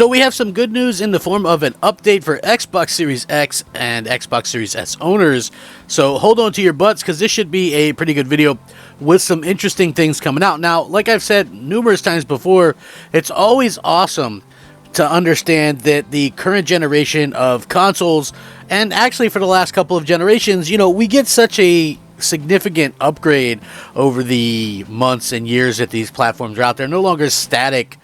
So we have some good news in the form of an update for Xbox Series X and Xbox Series S owners. So hold on to your butts, because this should be a pretty good video with some interesting things coming out. Now, like I've said numerous times before, it's always awesome to understand that the current generation of consoles, and actually for the last couple of generations, we get such a significant upgrade over the months and years that these platforms are out there. No longer static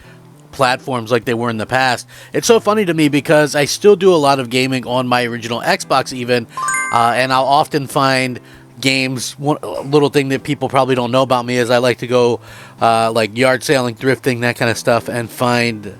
platforms like they were in the past. It's so funny to me because I still do a lot of gaming on my original Xbox even, and I'll often find games. One little thing that people probably don't know about me is I like to go like yard sailing, thrifting, that kind of stuff, and find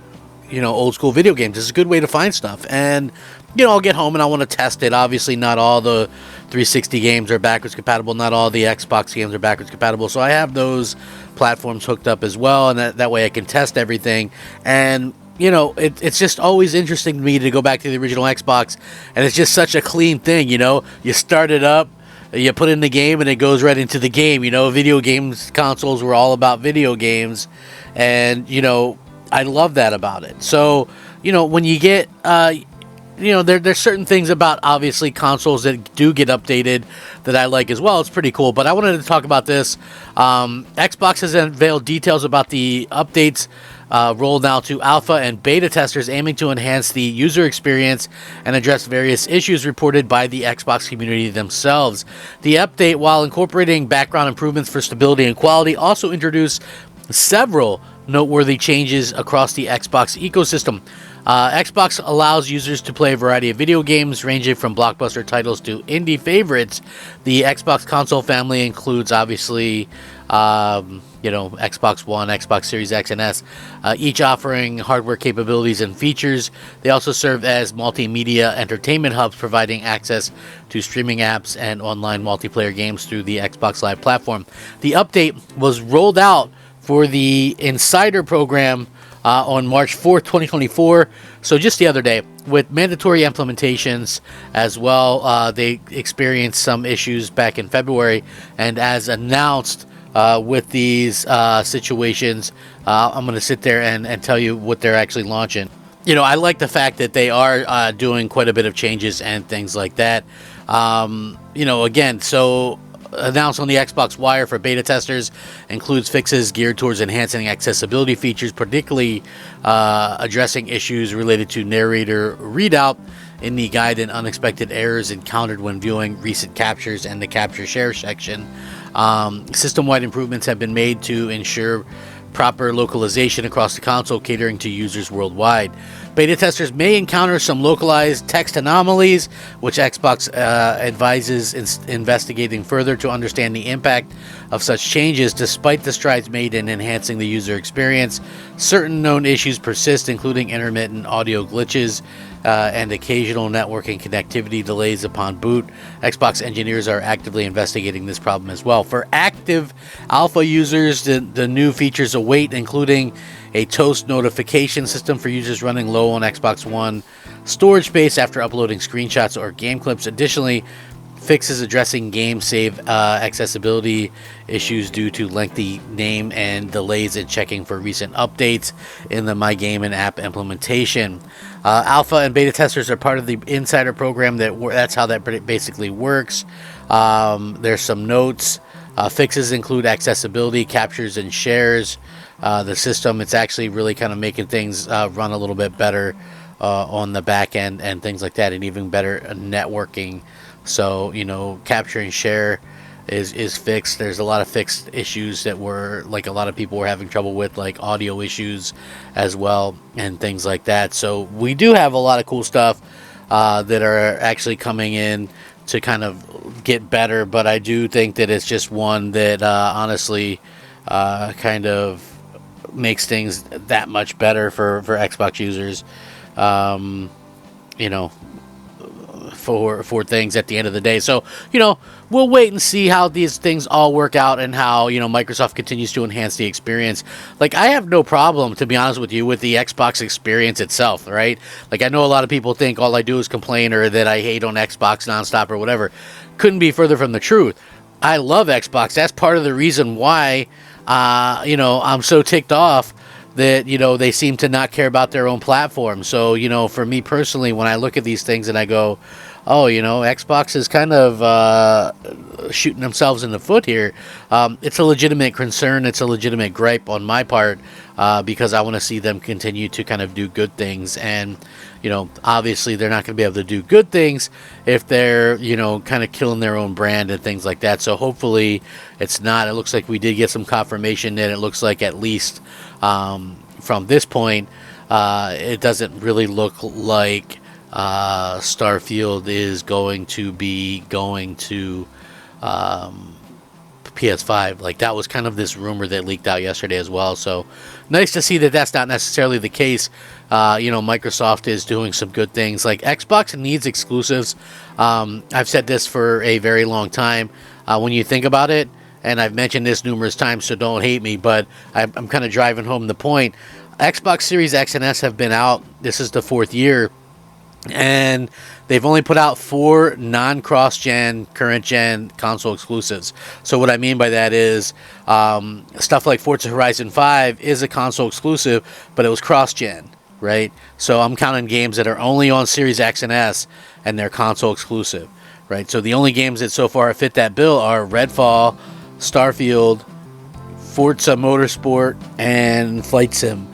old school video games. It's a good way to find stuff. And I'll get home and I want to test it. Obviously not all the 360 games are backwards compatible, not all the Xbox games are backwards compatible, so I have those platforms hooked up as well, and that way I can test everything. And it's just always interesting to me to go back to the original Xbox, and it's just such a clean thing. You start it up, you put in the game, and it goes right into the game. Video games consoles were all about video games, and I love that about it. So when you get there's certain things about, obviously, consoles that do get updated that I like as well. It's pretty cool. But I wanted to talk about this. Xbox has unveiled details about the updates rolled out to alpha and beta testers, aiming to enhance the user experience and address various issues reported by the Xbox community themselves. The update, while incorporating background improvements for stability and quality, also introduced several noteworthy changes across the Xbox ecosystem. Xbox allows users to play a variety of video games, ranging from blockbuster titles to indie favorites. The Xbox console family includes, obviously, Xbox One, Xbox Series X and S, each offering hardware capabilities and features. They also serve as multimedia entertainment hubs, providing access to streaming apps and online multiplayer games through the Xbox Live platform. The update was rolled out for the Insider program on March 4th, 2024, so just the other day, with mandatory implementations as well. They experienced some issues back in February, and as announced with these situations, I'm going to sit there and tell you what they're actually launching. I like the fact that they are doing quite a bit of changes and things like that. Again, so announced on the Xbox Wire for beta testers includes fixes geared towards enhancing accessibility features, particularly addressing issues related to narrator readout in the guide and unexpected errors encountered when viewing recent captures and the capture share section. System-wide improvements have been made to ensure proper localization across the console, catering to users worldwide. Beta testers may encounter some localized text anomalies, which Xbox advises investigating further to understand the impact of such changes. Despite the strides made in enhancing the user experience, certain known issues persist, including intermittent audio glitches and occasional networking connectivity delays upon boot. Xbox engineers are actively investigating this problem as well. For active alpha users, the new features await, including a toast notification system for users running low on Xbox One storage space after uploading screenshots or game clips. Additionally, fixes addressing game save accessibility issues due to lengthy name and delays in checking for recent updates in the My Game and app implementation. Alpha and beta testers are part of the Insider program. That's how that basically works. There's some notes. Fixes include accessibility, captures, and shares. The system, it's actually really kind of making things run a little bit better on the back end and things like that, and even better networking. So, capture and share is fixed. There's a lot of fixed issues that were, like, a lot of people were having trouble with, like audio issues as well and things like that. So we do have a lot of cool stuff that are actually coming in to kind of get better, but I do think that it's just one that honestly kind of makes things that much better for Xbox users. For things at the end of the day. So, we'll wait and see how these things all work out and how, Microsoft continues to enhance the experience. Like, I have no problem, to be honest with you, with the Xbox experience itself, right? Like, I know a lot of people think all I do is complain or that I hate on Xbox nonstop or whatever. Couldn't be further from the truth. I love Xbox. That's part of the reason why, I'm so ticked off that, they seem to not care about their own platform. So, for me personally, when I look at these things and I go, oh, Xbox is kind of shooting themselves in the foot here. It's a legitimate concern. It's a legitimate gripe on my part, because I want to see them continue to kind of do good things. And, obviously they're not going to be able to do good things if they're, kind of killing their own brand and things like that. So hopefully it's not. It looks like we did get some confirmation that it looks like at least from this point, it doesn't really look like Starfield is going to be going to PS5. Like, that was kind of this rumor that leaked out yesterday as well. So nice to see that that's not necessarily the case. Microsoft is doing some good things. Like, Xbox needs exclusives. I've said this for a very long time. When you think about it, and I've mentioned this numerous times, so don't hate me, but I'm kind of driving home the point. Xbox Series X and S have been out. This is the 4th year. And they've only put out 4 non-cross-gen, current-gen console exclusives. So what I mean by that is stuff like Forza Horizon 5 is a console exclusive, but it was cross-gen, right? So I'm counting games that are only on Series X and S, and they're console exclusive, right? So the only games that so far fit that bill are Redfall, Starfield, Forza Motorsport, and Flight Sim.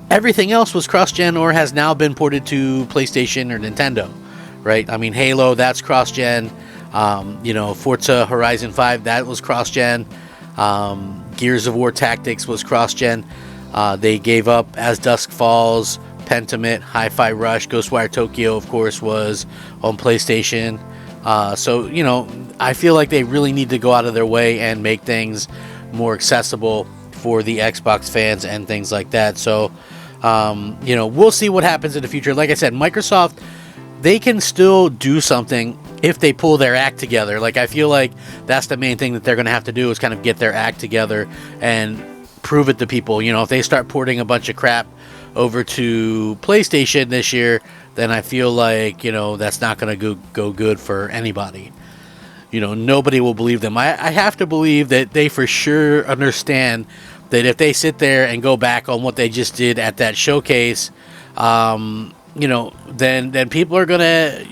Everything else was cross-gen or has now been ported to PlayStation or Nintendo, right? I mean, Halo, that's cross-gen. Forza Horizon 5, that was cross-gen. Gears of War Tactics was cross-gen. They gave up As Dusk Falls, Pentiment, Hi-Fi Rush, Ghostwire Tokyo, of course, was on PlayStation. So, I feel like they really need to go out of their way and make things more accessible for the Xbox fans and things like that. So, we'll see what happens in the future. Like I said, Microsoft, they can still do something if they pull their act together. Like, I feel like that's the main thing that they're going to have to do, is kind of get their act together and prove it to people. If they start porting a bunch of crap over to PlayStation this year, then I feel like, that's not going to go good for anybody. Nobody will believe them. I have to believe that they for sure understand that if they sit there and go back on what they just did at that showcase, then people are going to,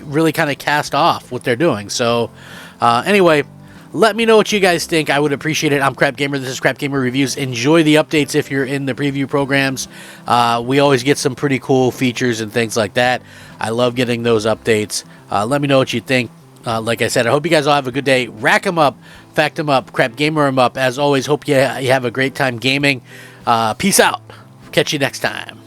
really kind of cast off what they're doing. So, anyway, let me know what you guys think. I would appreciate it. I'm Crap Gamer. This is Crap Gamer Reviews. Enjoy the updates if you're in the preview programs. We always get some pretty cool features and things like that. I love getting those updates. Let me know what you think. Like I said, I hope you guys all have a good day. Rack 'em up, fact 'em up, Crap Gamer 'em up. As always, hope you have a great time gaming. Peace out. Catch you next time.